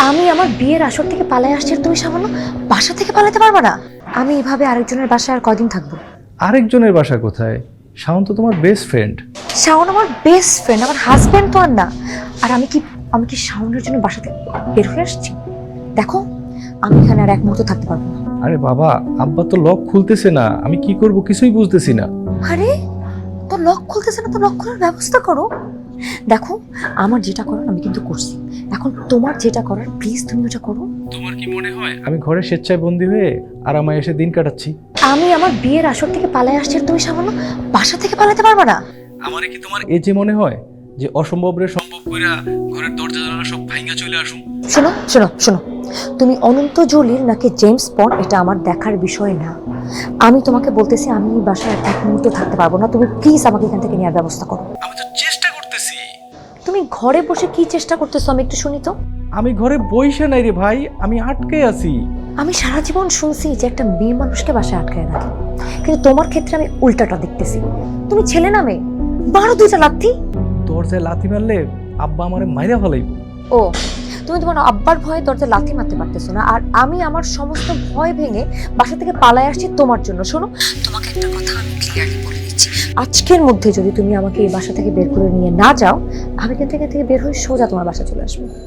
আমি আমার বিয়ের আসর থেকে পালায় আসছি আর তুমি সামান্য বাসা থেকে পালাতে পারবে না? আমি এভাবে আরেকজনের বাসায় আর কয়দিন থাকবো? আরেকজনের বাসা কোথায়? শাওন তো তোমার বেস্ট ফ্রেন্ড। শাওন আমার বেস্ট ফ্রেন্ড, আমার হাজবেন্ড তো আর না। আর আমি কি শাওনের জন্য বাসা থেকে বের হয়ে আসছি? দেখো, আমি এখানে আর এক মুহূর্ত থাকতে পারবো না। আরে বাবা, আব্বা তো লক খুলতেছে না, আমি কি করব কিছুই বুঝতেছি না। আরে, তো লক খুলতেছে না, তো লক খোলার ব্যবস্থা করো। দেখো, আমার যেটা করার আমি কিন্তু করছি, এখন তোমার যেটা করার প্লিজ তুমি ওটা করো। তোমার কি মনে হয় আমি ঘরে স্বেচ্ছায় বন্দী হয়ে আরামায় এসে দিন কাটাচ্ছি? আমি আমার বিয়ের আসর থেকে পালায় আসছি আর তুমি সামান্য বাসা থেকে পালাতে পারবে না? আমারে কি তোমার এই যে মনে হয় যে অসম্ভব রে সম্ভব কইরা ঘরের দরজা জানালা সব ভাঙা চলে আসুন? শোনো শোনো শোনো, তুমি অনন্ত জলিল নাকি জেমস বন্ড এটা আমার দেখার বিষয় না। আমি তোমাকে বলতেছি আমি এই বাসায় এক মুহূর্ত থাকতে পারবো না, তুমি প্লিজ আমাকে এখান থেকে নেওয়ার ব্যবস্থা করো। আমি তো চেষ্টা করতেছি। তুমি ঘরে বসে কি চেষ্টা করতেছো আমি একটু শুনি তো। আমি ঘরে বইসা নাই রে ভাই, আমি আটকে আছি। আমি সারা জীবন শুনছি যে একটা মেয়ে মানুষকে বাসায় আটকায় রাখে, কিন্তু তোমার ক্ষেত্রে আমি উল্টাটা দেখতেছি। তুমি ছেলে না মেয়ে? বারো দুইটা লাথি। দরজায় লাথি মারলে আব্বা আমারে মাইরা ফেলাইব। ও, তুমি তোমার আব্বার ভয়ে দরজা লাথি মারতে পারতেছো না, আর আমি আমার সমস্ত ভয় ভেঙে বাসা থেকে পালায় আসছি তোমার জন্য। শোনো, তোমাকে একটা কথা আমি ক্লিয়ারলি বলে দিচ্ছি, আজকের মধ্যে যদি তুমি আমাকে এই বাসা থেকে বের করে নিয়ে না যাও, আমি কিন্তু এখান থেকে বের হয়ে সোজা তোমার বাসা চলে আসবো।